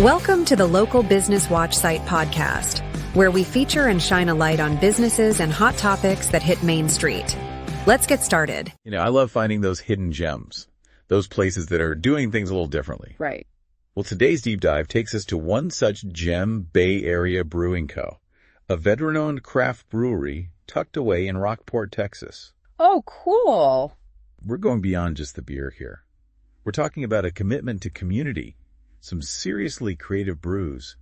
Welcome to the Local Business Watch Site podcast, where we feature and shine a light on businesses and hot topics that hit Main Street. Let's get started. I love finding those hidden gems, those places that are doing things a little differently. Right. Well, today's deep dive takes us to one such gem, Bay Area Brewing Co., a veteran-owned craft brewery tucked away in Rockport, Texas. Oh, cool. We're going beyond just the beer here. We're talking about a commitment to community, some seriously creative brews,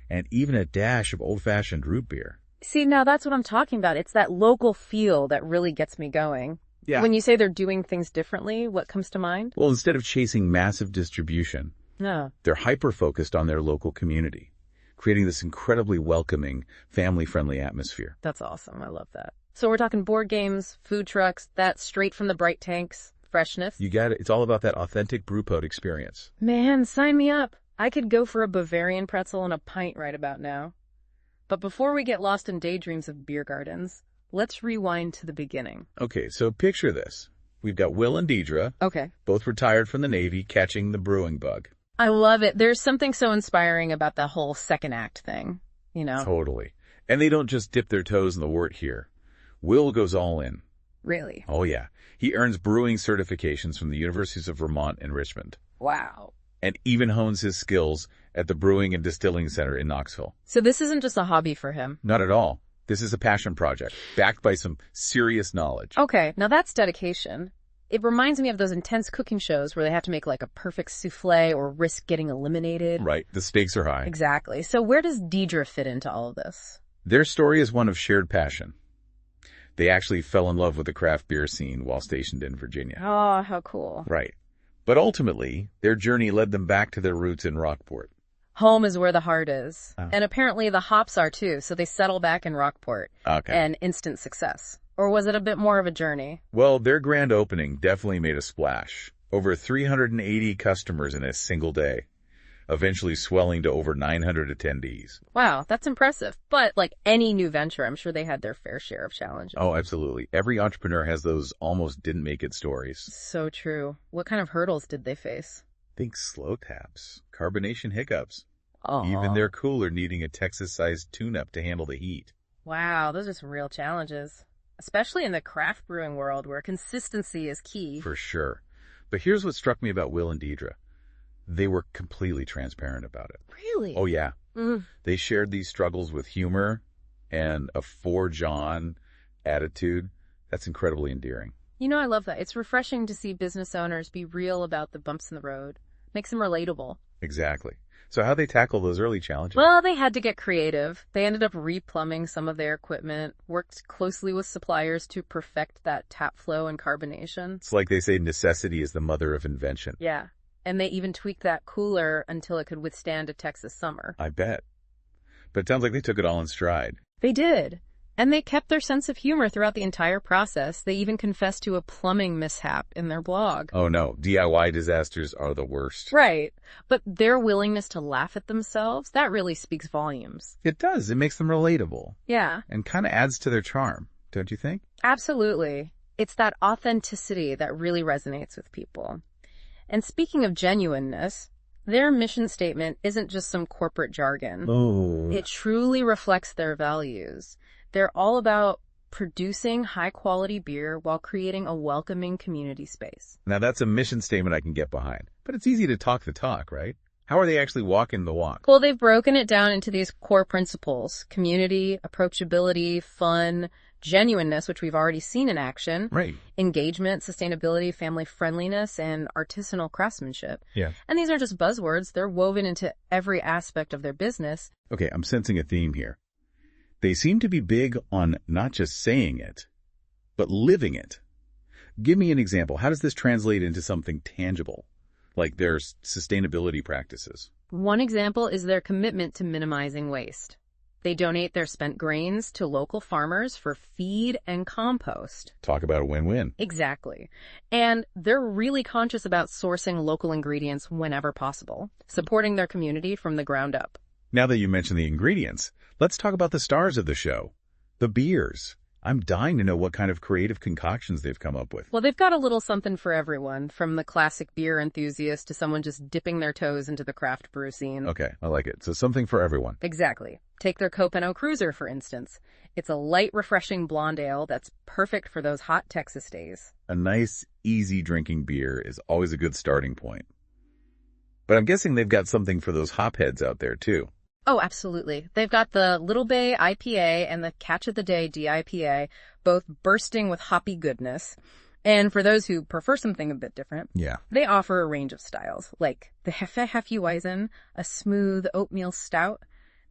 and even a dash of old-fashioned root beer. See, now that's what I'm talking about. It's that local feel that really gets me going. Yeah. When you say they're doing things differently, what comes to mind? Well, instead of chasing massive distribution, they're hyper-focused on their local community, creating this incredibly welcoming, family-friendly atmosphere. That's awesome. I love that. So we're talking board games, food trucks, that straight from the bright tanks, freshness. You got it. It's all about that authentic brewpub experience. Man, sign me up. I could go for a Bavarian pretzel and a pint right about now. But before we get lost in daydreams of beer gardens, let's rewind to the beginning. Okay, so picture this. We've got Will and Deidre, Okay. both retired from the Navy, catching the brewing bug. I love it. There's something so inspiring about the whole second act thing, Totally. And they don't just dip their toes in the wort here. Will goes all in. Really? Oh, yeah. He earns brewing certifications from the Universities of Vermont and Richmond, Wow. and even hones his skills at the Brewing and Distilling Center in Knoxville. So this isn't just a hobby for him. Not at all. This is a passion project, backed by some serious knowledge. Okay, now that's dedication. It reminds me of those intense cooking shows where they have to make like a perfect souffle or risk getting eliminated. Right. The stakes are high. Exactly. So where does Deidre fit into all of this? Their story is one of shared passion. They actually fell in love with the craft beer scene while stationed in Virginia. Oh, how cool. Right. But ultimately, their journey led them back to their roots in Rockport. Home is where the heart is. Oh. And apparently the hops are too, so they settle back in Rockport. Okay. And instant success. Or was it a bit more of a journey? Well, their grand opening definitely made a splash. Over 380 customers in a single day, eventually swelling to over 900 attendees. Wow, that's impressive. But like any new venture, I'm sure they had their fair share of challenges. Oh, absolutely. Every entrepreneur has those almost didn't make it stories. So true. What kind of hurdles did they face? Think slow taps, carbonation hiccups, Oh, even their cooler needing a Texas-sized tune-up to handle the heat. Wow, those are some real challenges. Especially in the craft brewing world where consistency is key. For sure. But here's what struck me about Will and Deidre. They were completely transparent about it. Really? Oh, yeah. Mm. They shared these struggles with humor and a forge-on attitude. That's incredibly endearing. I love that. It's refreshing to see business owners be real about the bumps in the road. Makes them relatable. Exactly. So how'd they tackle those early challenges? Well, they had to get creative. They ended up replumbing some of their equipment, worked closely with suppliers to perfect that tap flow and carbonation. It's like they say necessity is the mother of invention. Yeah. And they even tweaked that cooler until it could withstand a Texas summer. I bet. But it sounds like they took it all in stride. They did. And they kept their sense of humor throughout the entire process. They even confessed to a plumbing mishap in their blog. Oh no, DIY disasters are the worst. Right. But their willingness to laugh at themselves, that really speaks volumes. It does. It makes them relatable. Yeah. And kind of adds to their charm, don't you think? Absolutely. It's that authenticity that really resonates with people. And speaking of genuineness, their mission statement isn't just some corporate jargon. Oh. It truly reflects their values. They're all about producing high-quality beer while creating a welcoming community space. Now that's a mission statement I can get behind. But it's easy to talk the talk, right? How are they actually walking the walk? Well, they've broken it down into these core principles: community, approachability, fun, genuineness, which we've already seen in action, Right. engagement, sustainability, family friendliness, and artisanal craftsmanship. Yeah. And these aren't just buzzwords. They're woven into every aspect of their business. Okay, I'm sensing a theme here. They seem to be big on not just saying it, but living it. Give me an example. How does this translate into something tangible, like their sustainability practices? One example is their commitment to minimizing waste. They donate their spent grains to local farmers for feed and compost. Talk about a win-win. Exactly. And they're really conscious about sourcing local ingredients whenever possible, supporting their community from the ground up. Now that you mention the ingredients, let's talk about the stars of the show, the beers. I'm dying to know what kind of creative concoctions they've come up with. Well, they've got a little something for everyone, from the classic beer enthusiast to someone just dipping their toes into the craft brew scene. Okay, I like it. So something for everyone. Exactly. Take their Copano Cruiser, for instance. It's a light, refreshing blonde ale that's perfect for those hot Texas days. A nice, easy drinking beer is always a good starting point. But I'm guessing they've got something for those hopheads out there, too. Oh, absolutely. They've got the Little Bay IPA and the Catch of the Day DIPA, both bursting with hoppy goodness. And for those who prefer something a bit different, they offer a range of styles, like the Hefeweizen, a smooth oatmeal stout,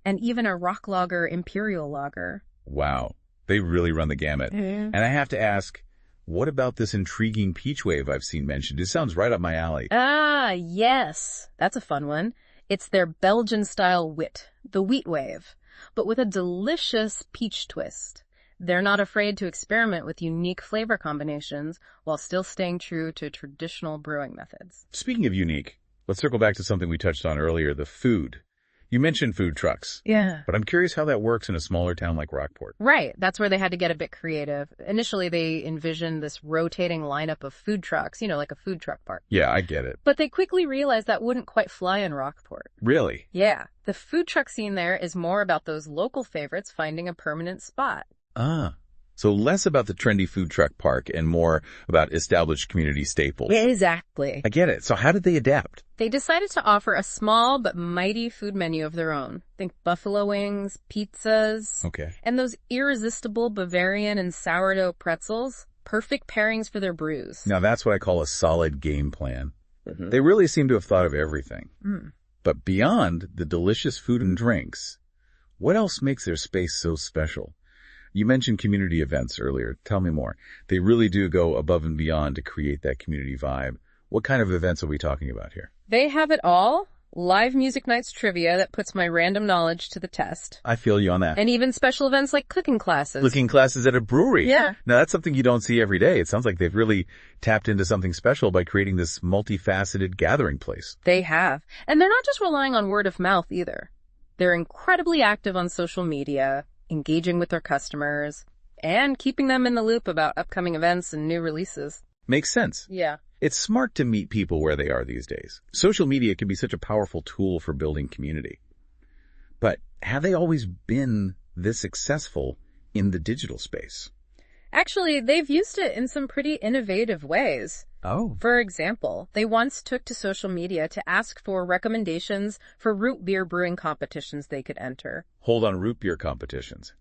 and even a Rock Lager Imperial Lager. Wow, they really run the gamut. And I have to ask, what about this intriguing peach wave I've seen mentioned? It sounds right up my alley. Ah, yes. That's a fun one. It's their Belgian-style wit, the Wheat Wave, but with a delicious peach twist. They're not afraid to experiment with unique flavor combinations while still staying true to traditional brewing methods. Speaking of unique, let's circle back to something we touched on earlier, the food. You mentioned food trucks. Yeah. But I'm curious how that works in a smaller town like Rockport. Right. That's where they had to get a bit creative. Initially, they envisioned this rotating lineup of food trucks, like a food truck park. Yeah, I get it. But they quickly realized that wouldn't quite fly in Rockport. Really? Yeah. The food truck scene there is more about those local favorites finding a permanent spot. So less about the trendy food truck park and more about established community staples. Exactly. I get it. So how did they adapt? They decided to offer a small but mighty food menu of their own. Think buffalo wings, pizzas, and those irresistible Bavarian and sourdough pretzels. Perfect pairings for their brews. Now that's what I call a solid game plan. They really seem to have thought of everything. But beyond the delicious food and drinks, what else makes their space so special? You mentioned community events earlier. Tell me more. They really do go above and beyond to create that community vibe. What kind of events are we talking about here? They have it all. Live music nights trivia that puts my random knowledge to the test. I feel you on that. And even special events like cooking classes. Cooking classes at a brewery. Yeah. Now that's something you don't see every day. It sounds like they've really tapped into something special by creating this multifaceted gathering place. They have. And they're not just relying on word of mouth either. They're incredibly active on social media, engaging with their customers, and keeping them in the loop about upcoming events and new releases. Makes sense. Yeah. It's smart to meet people where they are these days. Social media can be such a powerful tool for building community. But have they always been this successful in the digital space? Actually, they've used it in some pretty innovative ways. Oh. For example, they once took to social media to ask for recommendations for root beer brewing competitions they could enter. Hold on, root beer competitions.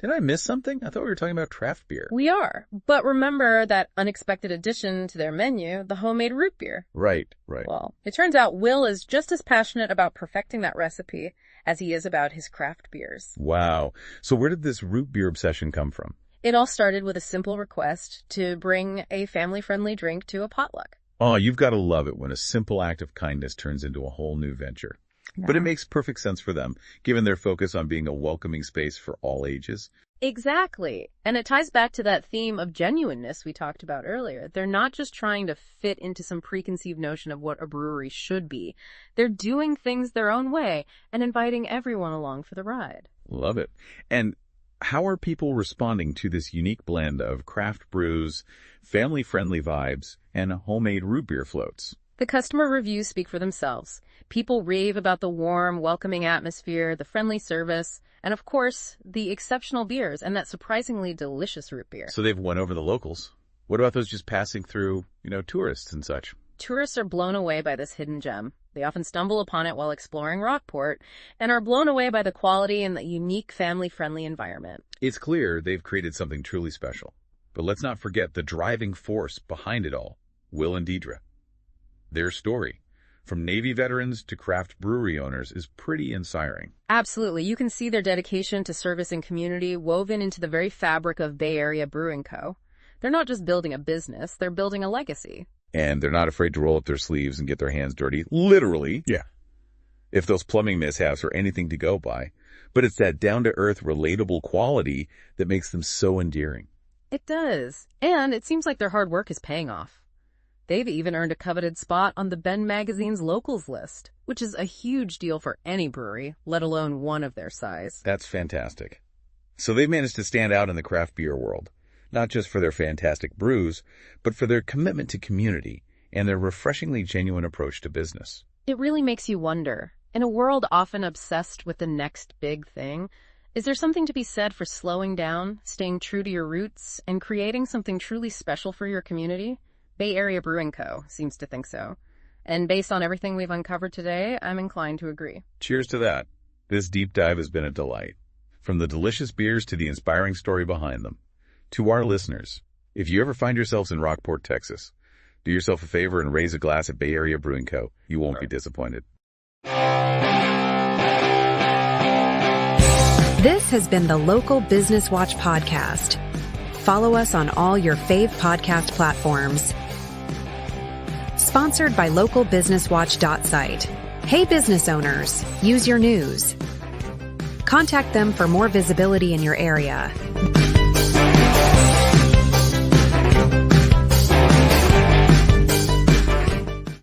Did I miss something? I thought we were talking about craft beer. We are. But remember that unexpected addition to their menu, the homemade root beer. Right. Well, it turns out Will is just as passionate about perfecting that recipe as he is about his craft beers. Wow. So where did this root beer obsession come from? It all started with a simple request to bring a family-friendly drink to a potluck. Oh, you've got to love it when a simple act of kindness turns into a whole new venture. Yeah. But it makes perfect sense for them, given their focus on being a welcoming space for all ages. Exactly. And it ties back to that theme of genuineness we talked about earlier. They're not just trying to fit into some preconceived notion of what a brewery should be. They're doing things their own way and inviting everyone along for the ride. Love it. And how are people responding to this unique blend of craft brews, family-friendly vibes, and homemade root beer floats? The customer reviews speak for themselves. People rave about the warm, welcoming atmosphere, the friendly service, and of course, the exceptional beers and that surprisingly delicious root beer. So they've won over the locals. What about those just passing through, tourists and such? Tourists are blown away by this hidden gem. They often stumble upon it while exploring Rockport and are blown away by the quality and the unique family-friendly environment. It's clear they've created something truly special. But let's not forget the driving force behind it all, Will and Deidre. Their story, from Navy veterans to craft brewery owners, is pretty inspiring. Absolutely. You can see their dedication to service and community woven into the very fabric of Bay Area Brewing Co. They're not just building a business, they're building a legacy. And they're not afraid to roll up their sleeves and get their hands dirty, literally. Yeah. If those plumbing mishaps are anything to go by. But it's that down-to-earth, relatable quality that makes them so endearing. It does. And it seems like their hard work is paying off. They've even earned a coveted spot on the Ben magazine's locals list, which is a huge deal for any brewery, let alone one of their size. That's fantastic. So they've managed to stand out in the craft beer world, not just for their fantastic brews, but for their commitment to community and their refreshingly genuine approach to business. It really makes you wonder, in a world often obsessed with the next big thing, is there something to be said for slowing down, staying true to your roots, and creating something truly special for your community? Bay Area Brewing Co. seems to think so. And based on everything we've uncovered today, I'm inclined to agree. Cheers to that. This deep dive has been a delight. From the delicious beers to the inspiring story behind them. To our listeners, if you ever find yourselves in Rockport, Texas, do yourself a favor and raise a glass at Bay Area Brewing Co. You won't be disappointed. This has been the Local Business Watch podcast. Follow us on all your fave podcast platforms. Sponsored by localbusinesswatch.site. Hey business owners, use your news. Contact them for more visibility in your area.